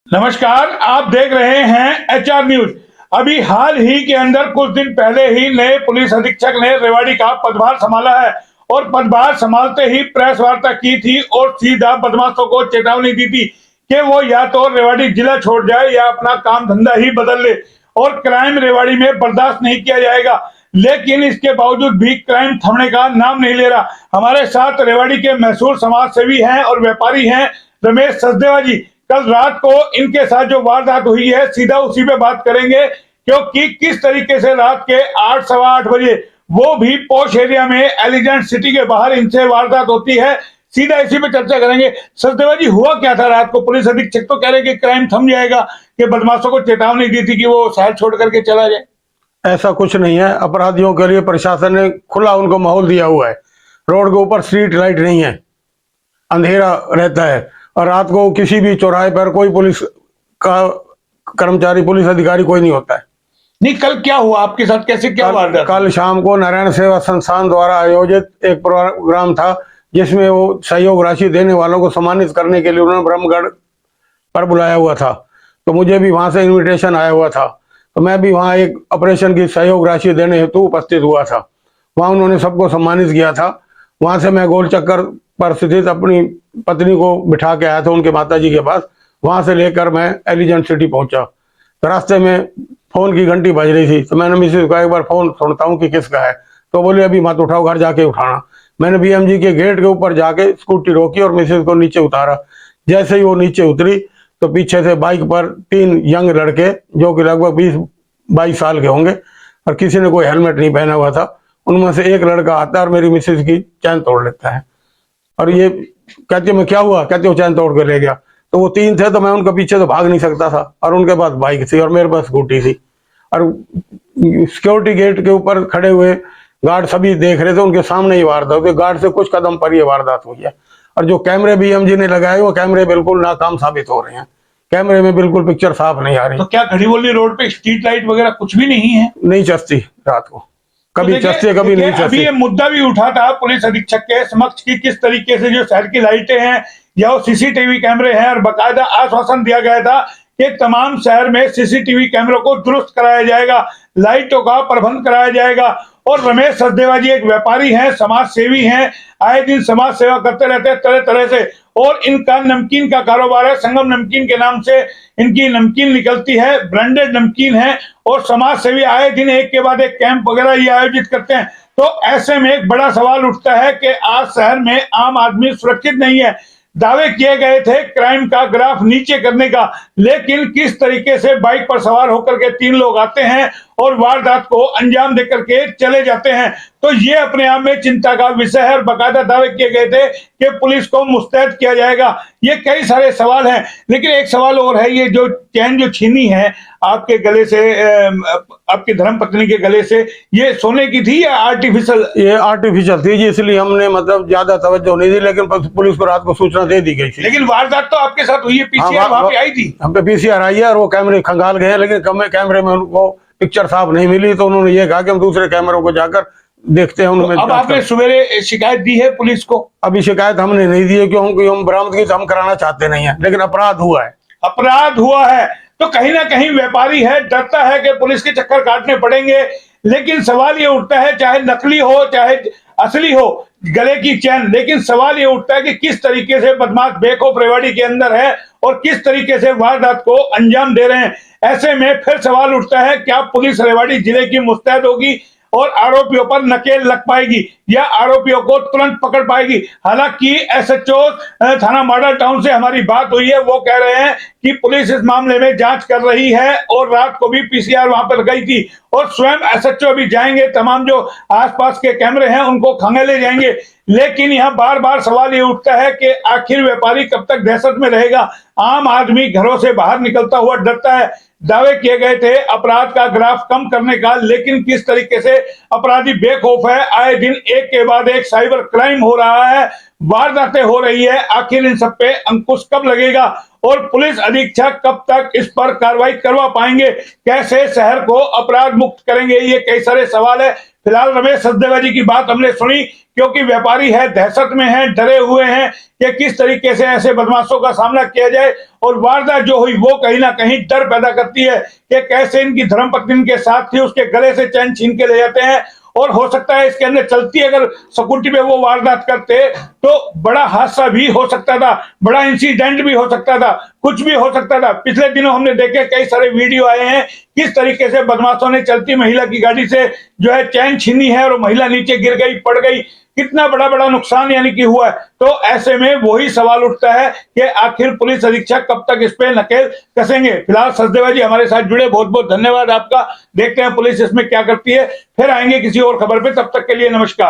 नमस्कार, आप देख रहे हैं एचआर न्यूज। अभी हाल ही के अंदर कुछ दिन पहले ही नए पुलिस अधीक्षक ने रेवाड़ी का पदभार संभाला है और पदभार संभालते ही प्रेस वार्ता की थी और सीधा बदमाशों को चेतावनी दी थी कि वो या तो रेवाड़ी जिला छोड़ जाए या अपना काम धंधा ही बदल ले और क्राइम रेवाड़ी में बर्दाश्त नहीं किया जाएगा। लेकिन इसके बावजूद भी क्राइम थमने का नाम नहीं ले रहा। हमारे साथ रेवाड़ी के मशहूर समाज सेवी हैं और व्यापारी हैं रमेश सचदेवा जी। कल रात को इनके साथ जो वारदात हुई है सीधा उसी पे बात करेंगे, क्योंकि किस तरीके से रात के 8 सवा 8 बजे वो भी पॉश एरिया में एलिगेंट सिटी के बाहर इनसे वारदात होती है। सीधा इसी पे चर्चा करेंगे। सचदेवा जी, हुआ क्या था रात को? पुलिस अधीक्षक तो कह रहे कि क्राइम थम जाएगा, कि बदमाशों को चेतावनी दी थी कि वो शहर छोड़ करके चला जाए। ऐसा कुछ नहीं है। अपराधियों के लिए प्रशासन ने खुला उनको माहौल दिया हुआ है। रोड के ऊपर स्ट्रीट लाइट नहीं है, अंधेरा रहता है और रात को किसी भी चौराहे पर कोई पुलिस का कर्मचारी, पुलिस अधिकारी कोई नहीं होता है। नहीं, कल क्या हुआ आपके साथ? कैसे क्या वारदात? कल शाम को नारायण सेवा संस्थान द्वारा आयोजित एक प्रोग्राम था जिसमें वो सहयोग राशि देने वालों को सम्मानित करने के लिए उन्होंने ब्रह्मगढ़ पर बुलाया हुआ था। तो मुझे भी वहां से इन्विटेशन आया हुआ था, तो मैं भी वहाँ एक ऑपरेशन की सहयोग राशि देने हेतु उपस्थित हुआ था। वहाँ उन्होंने सबको सम्मानित किया था। वहां से मैं गोल चक्कर पर स्थित अपनी पत्नी को बिठा के आया था उनके माताजी के पास। वहां से लेकर मैं एलिगेंट सिटी पहुंचा। तो रास्ते में फोन की घंटी बज रही थी, तो मैंने मिसेज को एक बार फोन सुनता हूँ कि किसका है। तो बोले अभी मत उठाओ, घर जाके उठाना। मैंने बीएमजी के गेट के ऊपर जाके स्कूटी रोकी और मिसेज को नीचे उतारा। जैसे ही वो नीचे उतरी तो पीछे से बाइक पर 3 यंग लड़के जो कि लगभग 20-22 साल के होंगे और किसी ने कोई हेलमेट नहीं पहना हुआ था, उनमें से एक लड़का आता है और मेरी मिसेज की चैन तोड़ लेता है। और ये कहते मैं क्या हुआ, कहते वो चैन तोड़ के ले गया। तो वो 3 थे, तो मैं उनके पीछे तो भाग नहीं सकता था और उनके पास बाइक थी और मेरे पास स्कूटी थी। और सिक्योरिटी गेट के ऊपर खड़े हुए गार्ड सभी देख रहे थे, उनके सामने ही वारदात हुई। गार्ड से कुछ कदम पर ये वारदात हुई है। और जो कैमरे बीएमजी ने लगाए वो कैमरे बिल्कुल नाकाम साबित हो रहे हैं। कैमरे में बिल्कुल पिक्चर साफ नहीं आ रही। तो क्या घड़ीबोली रोड पे स्ट्रीट लाइट वगैरह कुछ भी नहीं है? नहीं चस्ती रात को, कभी चस्ती है कभी नहीं अभी चस्ती। ये मुद्दा भी उठा था पुलिस अधीक्षक के समक्ष कि किस तरीके से जो शहर की लाइटें हैं या वो सीसीटीवी कैमरे हैं, और बाकायदा आश्वासन दिया गया था कि तमाम शहर में सीसीटीवी कैमरों को दुरुस्त कराया जाएगा, लाइटों का प्रबंध कराया जाएगा। और रमेश सचदेवा जी एक व्यापारी हैं, समाज सेवी हैं, आए दिन समाज सेवा करते रहते हैं तरह तरह से। और इनका नमकीन का कारोबार है, संगम नमकीन के नाम से इनकी नमकीन निकलती है, ब्रांडेड नमकीन है। और समाज सेवी आए दिन एक के बाद एक कैंप वगैरह ये आयोजित करते हैं। तो ऐसे में एक बड़ा सवाल उठता है कि आज शहर में आम आदमी सुरक्षित नहीं है। दावे किए गए थे क्राइम का ग्राफ नीचे करने का, लेकिन किस तरीके से बाइक पर सवार होकर के 3 लोग आते हैं और वारदात को अंजाम देकर के चले जाते हैं, तो ये अपने आप में चिंता का विषय है। और बाकायदा दावे किए गए थे कि पुलिस को मुस्तैद किया जाएगा। ये कई सारे सवाल हैं, लेकिन एक सवाल और है, ये जो चैन जो छीनी है आपके गले से, आपकी धर्मपत्नी के गले से, ये सोने की थी या आर्टिफिशियल? ये आर्टिफिशियल थी जी, इसलिए हमने मतलब ज्यादा तवज्जो नहीं दी, लेकिन पुलिस को रात को सूचना दे दी गई थी। लेकिन वारदात तो आपके साथ हुई है, पीसीआर वहां पे आई थी? हम पे पीसीआर आई है और वो कैमरे खंगाल गए हैं, लेकिन कैमरे में उनको पिक्चर साफ नहीं मिली। तो उन्होंने ये कहा कि हम दूसरे कैमरों को जाकर देखते हैं उनमें। तो अब आपने सवेरे शिकायत दी है पुलिस को? अभी शिकायत हमने नहीं दी है, क्योंकि हम बरामदगी तो हम कराना चाहते नहीं है, लेकिन अपराध हुआ है। अपराध हुआ है तो कहीं ना कहीं व्यापारी है, डरता है कि पुलिस के चक्कर काटने पड़ेंगे। लेकिन सवाल ये उठता है, चाहे नकली हो चाहे असली हो गले की चैन, लेकिन सवाल ये उठता है कि किस तरीके से बदमाश बेखौफ रेवाड़ी के अंदर है और किस तरीके से वारदात को अंजाम दे रहे हैं। ऐसे में फिर सवाल उठता है, क्या पुलिस रेवाड़ी जिले की मुस्तैद होगी और आरोपियों पर नकेल लग पाएगी या आरोपियों को तुरंत पकड़ पाएगी? हालांकि एसएचओ थाना मॉडल टाउन से हमारी बात हुई है, वो कह रहे हैं कि पुलिस इस मामले में जांच कर रही है और रात को भी पीसीआर वहां पर गई थी और स्वयं एसएचओ भी जाएंगे, तमाम जो आसपास के कैमरे हैं उनको खंगेले जाएंगे। लेकिन यहाँ बार बार सवाल ये उठता है कि आखिर व्यापारी कब तक दहशत में रहेगा? आम आदमी घरों से बाहर निकलता हुआ डरता है। दावे किए गए थे अपराध का ग्राफ कम करने का, लेकिन किस तरीके से अपराधी बेखौफ है, आए दिन एक के बाद एक साइबर क्राइम हो रहा है, वारदातें हो रही है। आखिर इन सब पे अंकुश कब लगेगा और पुलिस अधीक्षक कब तक इस पर कार्रवाई करवा पाएंगे? कैसे शहर को अपराध मुक्त करेंगे? ये कई सारे सवाल है। फिलहाल रमेश सचदेवा जी की बात हमने सुनी, क्योंकि व्यापारी है, दहशत में है, डरे हुए हैं कि किस तरीके से ऐसे बदमाशों का सामना किया जाए। और वारदात जो हुई वो कहीं ना कहीं डर पैदा करती है कि कैसे इनकी धर्मपत्नी के साथ थी, उसके गले से चैन छीन के ले जाते हैं। और हो सकता है इसके अंदर चलती अगर स्कूटी पे वो वारदात करते तो बड़ा हादसा भी हो सकता था, बड़ा इंसिडेंट भी हो सकता था, कुछ भी हो सकता था। पिछले दिनों हमने देखे कई सारे वीडियो आए हैं किस तरीके से बदमाशों ने चलती महिला की गाड़ी से जो है चैन छीनी है और महिला नीचे गिर गई, पड़ गई, कितना बड़ा बड़ा नुकसान यानी कि हुआ है। तो ऐसे में वही सवाल उठता है कि आखिर पुलिस अधीक्षक कब तक इस पे नकेल कसेंगे। फिलहाल सचदेवा जी हमारे साथ जुड़े, बहुत बहुत धन्यवाद आपका। देखते हैं पुलिस इसमें क्या करती है, फिर आएंगे किसी और खबर पे, तब तक के लिए नमस्कार।